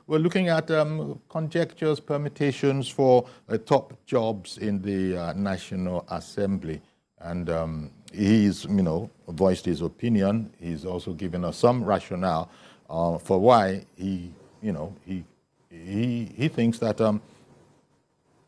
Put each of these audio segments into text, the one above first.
we're looking at conjectures, permutations for top jobs in the National Assembly. And he's, voiced his opinion. He's also given us some rationale for why he thinks that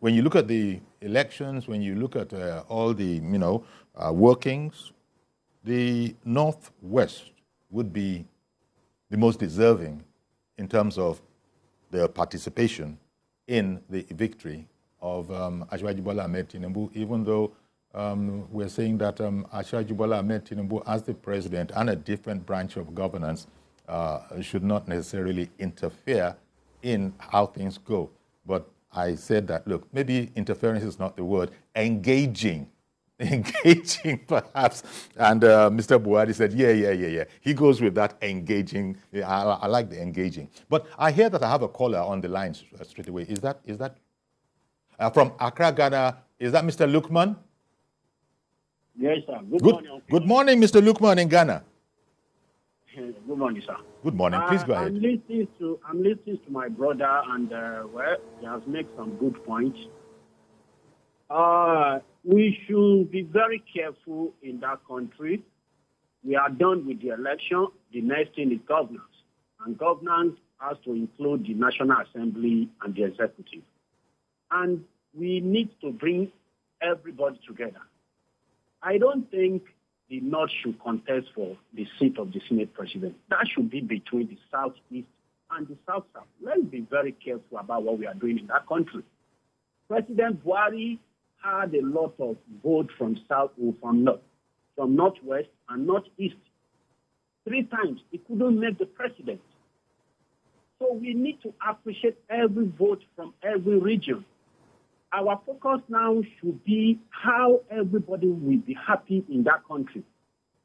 when you look at the elections, when you look at all the, workings, the Northwest would be the most deserving in terms of their participation in the victory of Asiwaju Bola Ahmed Tinubu, even though we're saying that Asiwaju Bola Ahmed Tinubu, as the president and a different branch of governance, should not necessarily interfere in how things go. But I said that, look, maybe interference is not the word, engaging perhaps. And Mr. Buhari said, yeah. He goes with that engaging. I like the engaging. But I hear that I have a caller on the line straight away. Is that from Accra, Ghana? Is that Mr. Lukman? Yes, sir. Good morning. Good morning, Mr. Lukman in Ghana. Good morning, sir. Good morning. Please go ahead. I'm listening to my brother, and he has made some good points. We should be very careful in that country. We are done with the election. The next thing is governance. And governance has to include the National Assembly and the executive. And we need to bring everybody together. I don't think the North should contest for the seat of the Senate President. That should be between the Southeast and the South-South. Let's be very careful about what we are doing in that country. President Buhari had a lot of votes from Northwest and Northeast. 3 times he couldn't make the president. So we need to appreciate every vote from every region. Our focus now should be how everybody will be happy in that country.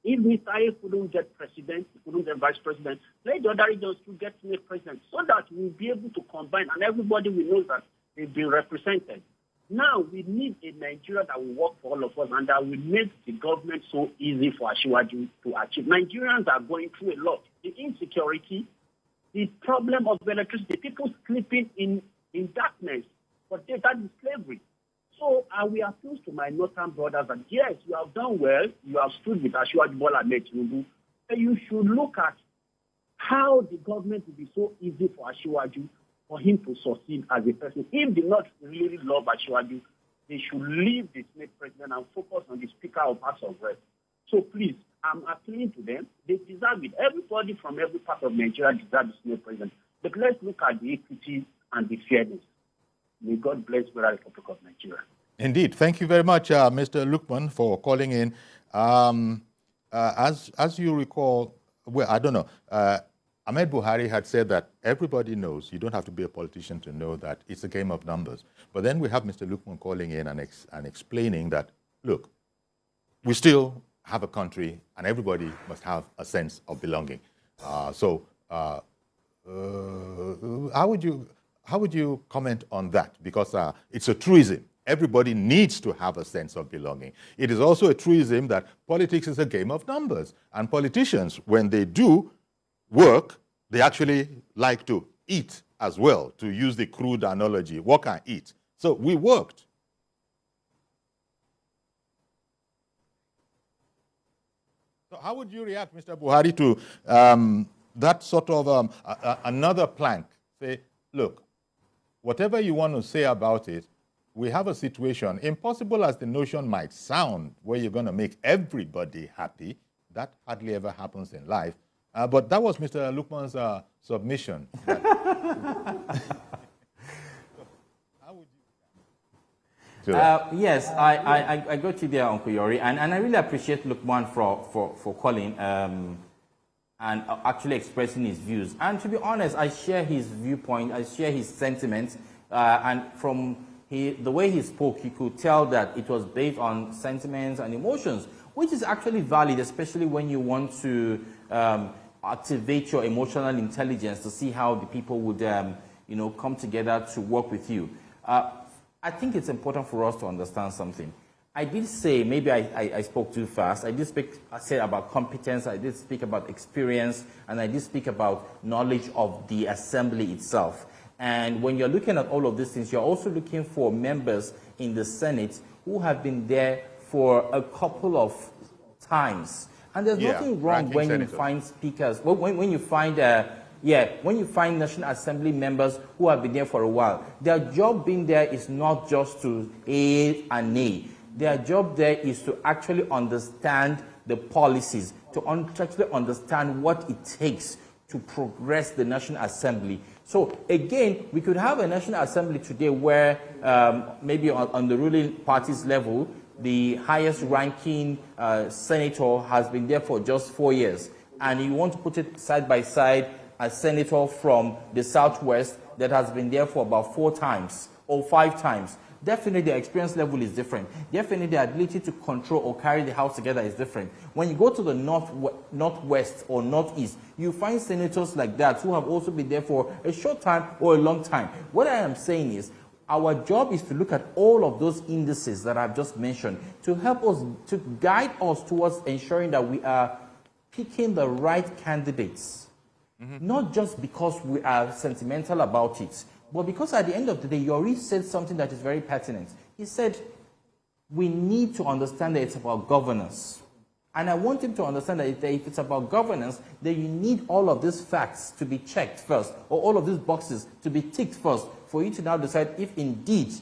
If Mr. A couldn't get president, he couldn't get vice president, let the other regions to get Senate president so that we'll be able to combine and everybody will know that they've been represented. Now we need a Nigeria that will work for all of us and that will make the government so easy for Asiwaju to achieve. Nigerians are going through a lot. The insecurity, the problem of electricity, people sleeping in darkness, but that is slavery. So we appeal to my northern brothers that yes, you have done well, you have stood with Asiwaju Bola Ahmed Tinubu, but you should look at how the government will be so easy for Asiwaju for him to succeed as a person. If they not really love Asiwaju, they should leave the Senate president and focus on the Speaker of House of Reps. So please, I'm appealing to them. They deserve it. Everybody from every part of Nigeria deserves the Senate president. But let's look at the equity and the fairness. May God bless the Republic of Nigeria. Indeed. Thank you very much, Mr. Lukman, for calling in. As you recall, well, I don't know, Ahmed Buhari had said that everybody knows, you don't have to be a politician to know that it's a game of numbers. But then we have Mr. Lukman calling in and explaining that, look, we still have a country and everybody must have a sense of belonging. How would you comment on that? Because it's a truism. Everybody needs to have a sense of belonging. It is also a truism that politics is a game of numbers. And politicians, when they do work, they actually like to eat as well, to use the crude analogy, work and eat. So we worked. So how would you react, Mr. Buhari, to that sort of another plank? Say, look, whatever you want to say about it, we have a situation, impossible as the notion might sound, where you're going to make everybody happy. That hardly ever happens in life. But that was Mr. Lukman's submission. How would you? Yes, I got you there, Uncle Yori, and I really appreciate Lukman for calling and actually expressing his views. And to be honest, I share his viewpoint, I share his sentiments, and from the way he spoke, you could tell that it was based on sentiments and emotions, which is actually valid, especially when you want to activate your emotional intelligence to see how the people would, come together to work with you. I think it's important for us to understand something. I did say, maybe I spoke too fast. I said about competence, I did speak about experience, and I did speak about knowledge of the assembly itself. And when you're looking at all of these things, you're also looking for members in the Senate who have been there for a couple of times. And there's nothing wrong when you find speakers, when you find when you find National Assembly members who have been there for a while. Their job being there is not just to A and A. Their job there is to actually understand the policies, to actually understand what it takes to progress the National Assembly. So again, we could have a National Assembly today where maybe on the ruling party's level, the highest ranking senator has been there for just 4 years. And you want to put it side by side, a senator from the Southwest that has been there for about 4 times or 5 times. Definitely the experience level is different. Definitely the ability to control or carry the house together is different. When you go to the Northwest or Northeast, you find senators like that who have also been there for a short time or a long time. What I am saying is, our job is to look at all of those indices that I've just mentioned to help us, to guide us towards ensuring that we are picking the right candidates. Not just because we are sentimental about it, but because at the end of the day, Yori said something that is very pertinent. He said, we need to understand that it's about governance. And I want him to understand that if it's about governance, then you need all of these facts to be checked first, or all of these boxes to be ticked first, for you to now decide if indeed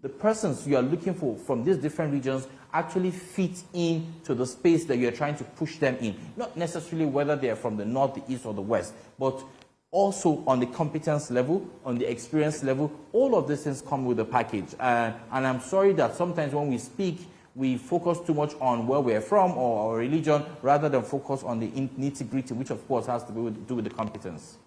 the persons you are looking for from these different regions actually fit into the space that you're trying to push them in. Not necessarily whether they're from the north, the east, or the west, but also on the competence level, on the experience level. All of these things come with a package. And I'm sorry that sometimes when we speak, we focus too much on where we're from or our religion rather than focus on the nitty-gritty, which of course has to do with the competence.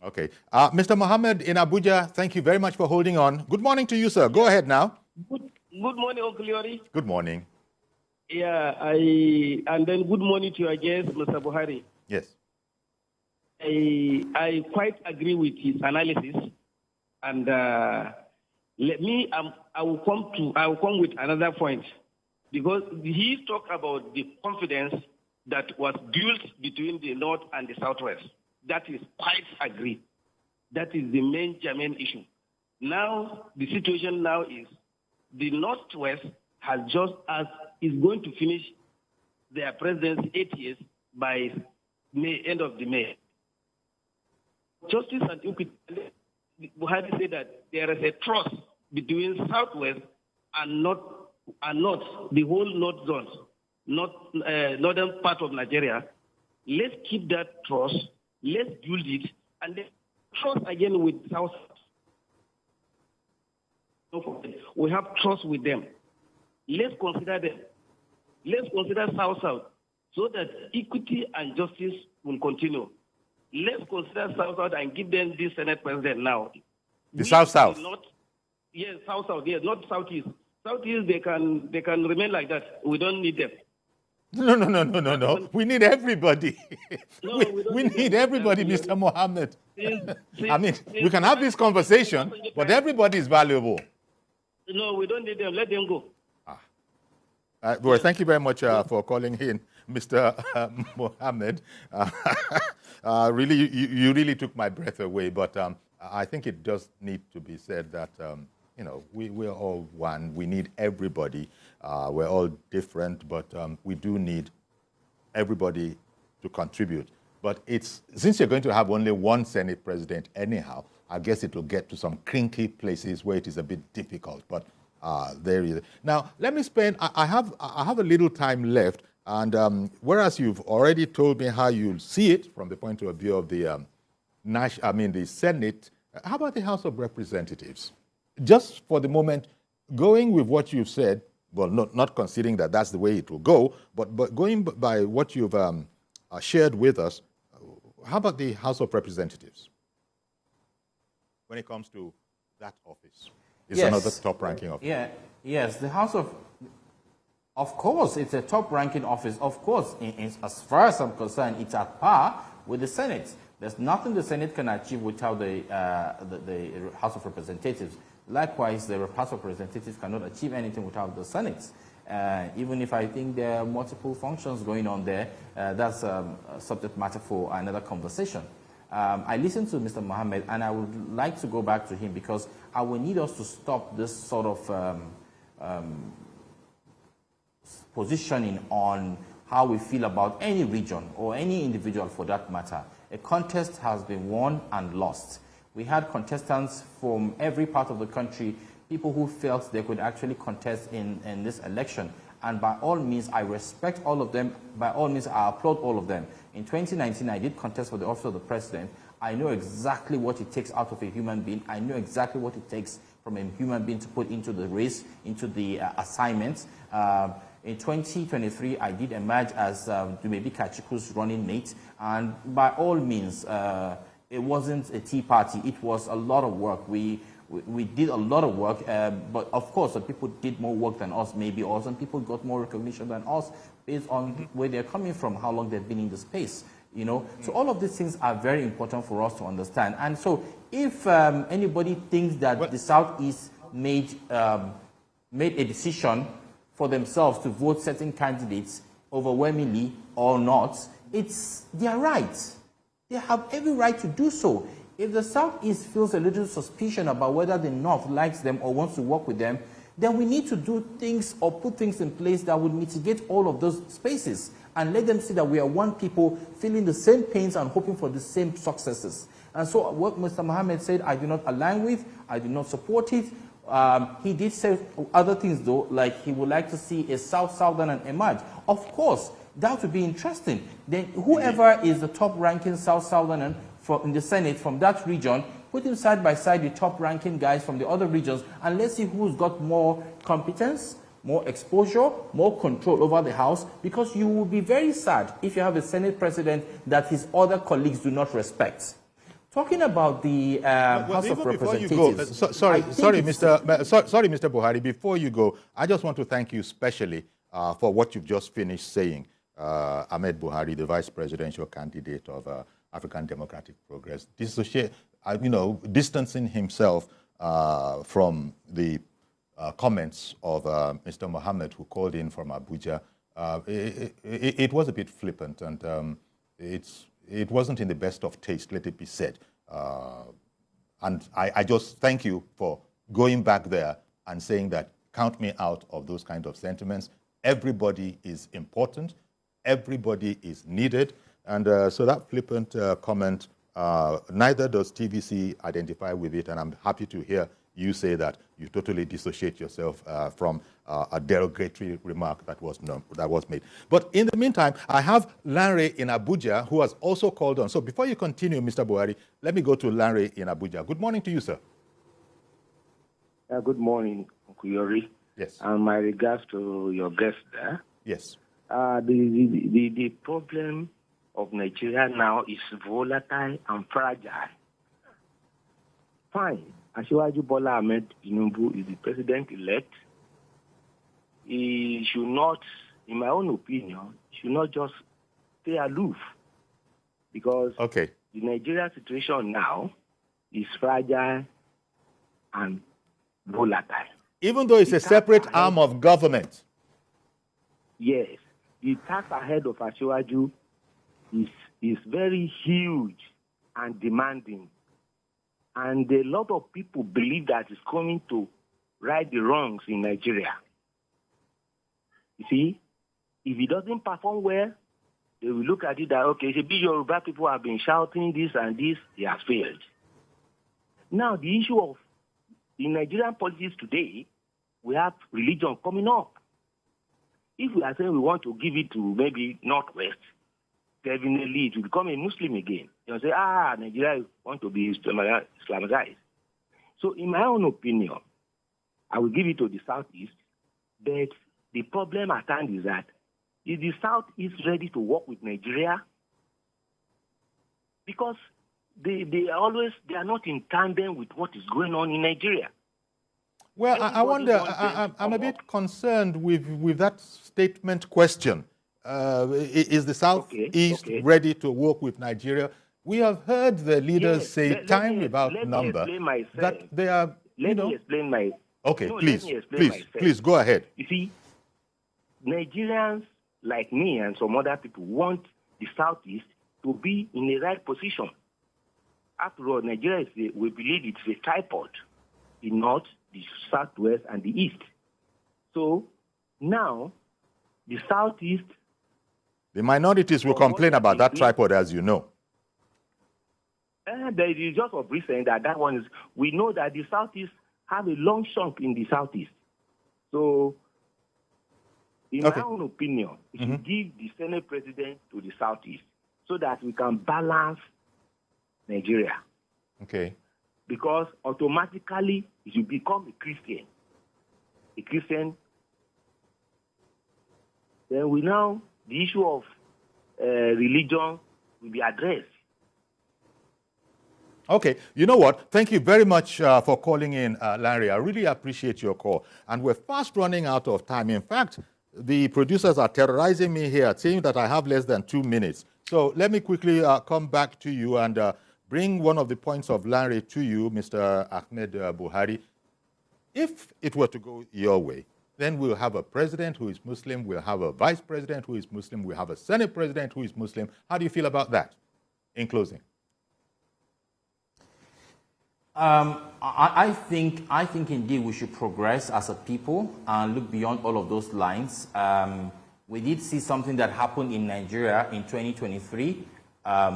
Okay. Mr. Mohammed in Abuja, thank you very much for holding on. Good morning to you, sir. Go ahead now. Good morning, Uncle Yori. Good morning. Yeah, and then good morning to your guest, Mr. Buhari. Yes. I quite agree with his analysis, and I will come with another point, because he talked about the confidence that was built between the North and the Southwest. That is quite agreed. That is the main germane issue. Now, the situation now is the Northwest is going to finish their presidency 8 years by end of the May. Justice and Equity, Buhari said that there is a trust between Southwest and North, the whole North zone, northern part of Nigeria. Let's keep that trust. Let's build it, and then trust again with South. We have trust with them. Let's consider them. Let's consider South, so that equity and justice will continue. Let's consider South and give them this Senate president now. The South. Yes, South. Yes, not Southeast. Southeast, they can remain like that. We don't need them. No. We need everybody. No, we need everybody, Mr. Mohammed. I mean, we can have this conversation, but everybody is valuable. No, we don't need them. Let them go. Well, thank you very much for calling in, Mr. Mohammed. Really, you really took my breath away, but I think it does need to be said that, we're all one. We need everybody. We're all different, but we do need everybody to contribute. But since you're going to have only one Senate president anyhow, I guess it will get to some crinky places where it is a bit difficult. But there is. Now, let me I have a little time left, and whereas you've already told me how you see it from the point of view of the the Senate, how about the House of Representatives? Just for the moment, going with what you've said, well, not considering that that's the way it will go, but going by what you've shared with us, how about the House of Representatives when it comes to that office? It's another top-ranking office. Yes, the House of course, it's a top-ranking office. Of course, as far as I'm concerned, it's at par with the Senate. There's nothing the Senate can achieve without the House of Representatives. Likewise, the House of Representatives cannot achieve anything without the Senate. Even if I think there are multiple functions going on there, that's a subject matter for another conversation. I listened to Mr. Mohammed, and I would like to go back to him because I will need us to stop this sort of positioning on how we feel about any region or any individual for that matter. A contest has been won and lost. We had contestants from every part of the country, people who felt they could actually contest in this election. And by all means, I respect all of them. By all means, I applaud all of them. In 2019, I did contest for the office of the president. I know exactly what it takes out of a human being. I know exactly what it takes from a human being to put into the race, into the assignments. In 2023, I did emerge as Dumebi Kachiku's running mate. And by all means, it wasn't a tea party. It was a lot of work. We did a lot of work, but of course, some people did more work than us, maybe, or some people got more recognition than us based on where they're coming from, how long they've been in the space, you know. So all of these things are very important for us to understand. And so if anybody thinks that the Southeast made a decision for themselves to vote certain candidates overwhelmingly or not, it's their right. They have every right to do so. If the Southeast feels a little suspicion about whether the North likes them or wants to work with them, then we need to do things or put things in place that would mitigate all of those spaces and let them see that we are one people feeling the same pains and hoping for the same successes. And so what Mr. Mohammed said, I do not align with, I do not support it. He did say other things though, like he would like to see a South-Southerner emerge. Of course, that would be interesting. Then whoever is the top-ranking South-Southerner in the Senate from that region, put him side by side the top-ranking guys from the other regions, and let's see who's got more competence, more exposure, more control over the House, because you will be very sad if you have a Senate president that his other colleagues do not respect. Talking about the House of Representatives... Sorry, Mr. Buhari, before you go, I just want to thank you specially for what you've just finished saying. Ahmed Buhari, the vice presidential candidate of African Democratic Progress, distancing himself from the comments of Mr. Mohammed, who called in from Abuja. It was a bit flippant, and it wasn't in the best of taste, let it be said. And I just thank you for going back there and saying that count me out of those kind of sentiments. Everybody is important. Everybody is needed. And so that flippant comment, neither does TVC identify with it, and I'm happy to hear you say that you totally dissociate yourself from a derogatory remark that was made. But in the meantime, I have Lanre in Abuja who has also called on. So before you continue, Mr. Buhari, let me go to Lanre in Abuja. Good morning to you, sir. Good morning, Uncle Yori. Yes. And my regards to your guest there. Yes. The problem of Nigeria now is volatile and fragile. Fine. Asiwaju Bola Ahmed Tinubu is the president-elect. He should not, in my own opinion, should not just stay aloof, because the Nigeria situation now is fragile and volatile. Even though it's a separate arm of government. Yes. The task ahead of Asiwaju is very huge and demanding. And a lot of people believe that it's coming to right the wrongs in Nigeria. You see, if he doesn't perform well, they will look at it that, okay, Yoruba people have been shouting this and this, he has failed. Now, the issue of in Nigerian politics today, we have religion coming up. If we are saying we want to give it to maybe Northwest, definitely it will become a Muslim again. You'll say, Nigeria want to be Islamized. So in my own opinion, I will give it to the Southeast, but the problem at hand is that is the Southeast ready to work with Nigeria? Because they are not in tandem with what is going on in Nigeria. Well, I wonder, I'm a bit concerned with that statement question. Is the Southeast ready to work with Nigeria? We have heard the leaders say time without number that they are, Let me explain my... Okay, please go ahead. You see, Nigerians like me and some other people want the Southeast to be in the right position. After all, Nigeria we believe it's a tripod: the North, the Southwest, and the East. So now, the Southeast... The minorities will complain about that tripod, as you know. There is just of recent that one is... We know that the Southeast have a long chunk in the Southeast. So, in my own opinion, we should give the Senate President to the Southeast so that we can balance Nigeria. Okay. Because automatically, if you become a Christian, then the issue of religion will be addressed. Okay. You know what? Thank you very much for calling in, Larry. I really appreciate your call. And we're fast running out of time. In fact, the producers are terrorizing me here, saying that I have less than 2 minutes. So let me quickly come back to you and bring one of the points of Larry to you, Mr. Ahmed Buhari. If it were to go your way, then we'll have a president who is Muslim, we'll have a vice president who is Muslim, we'll have a Senate president who is Muslim. How do you feel about that? In closing. I think indeed we should progress as a people and look beyond all of those lines. We did see something that happened in Nigeria in 2023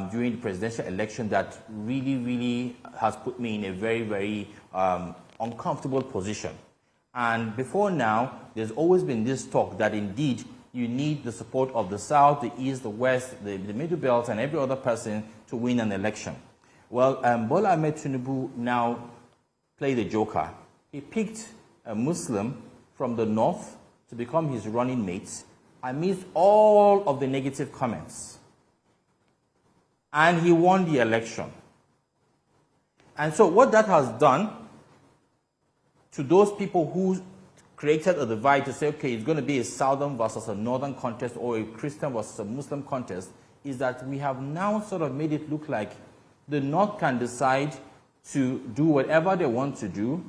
during the presidential election that really has put me in a very uncomfortable position. And before now, there's always been this talk that indeed you need the support of the South, the East, the West, the Middle Belt, and every other person to win an election. Well, Bola Ahmed Tinubu now played the joker. He picked a Muslim from the North to become his running mate amidst all of the negative comments. And he won the election. And so what that has done to those people who created a divide to say, okay, it's going to be a Southern versus a Northern contest or a Christian versus a Muslim contest, is that we have now sort of made it look like the North can decide to do whatever they want to do,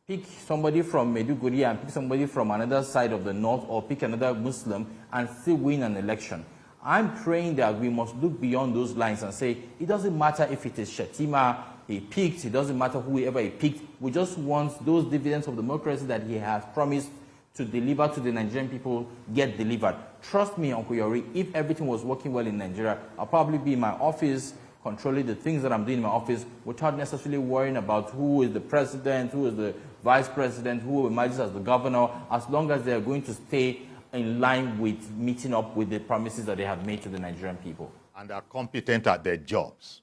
pick somebody from Maiduguri and pick somebody from another side of the North or pick another Muslim and still win an election. I'm praying that we must look beyond those lines and say, it doesn't matter if it is Shetima he picked, it doesn't matter whoever he picked, we just want those dividends of democracy that he has promised to deliver to the Nigerian people get delivered. Trust me, Uncle Yori, if everything was working well in Nigeria, I'll probably be in my office controlling the things that I'm doing in my office without necessarily worrying about who is the president, who is the vice president, who emerges as the governor, as long as they're going to stay in line with meeting up with the promises that they have made to the Nigerian people. And are competent at their jobs.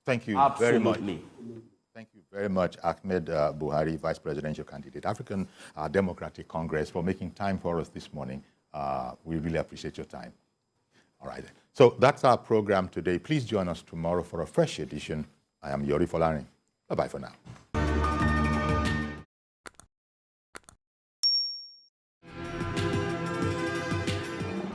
Thank you Absolutely. very much. Thank you very much, Ahmed Buhari, Vice Presidential Candidate, African Democratic Congress, for making time for us this morning. We really appreciate your time. All right. So that's our program today. Please join us tomorrow for a fresh edition. I am Yori Folani. Bye-bye for now.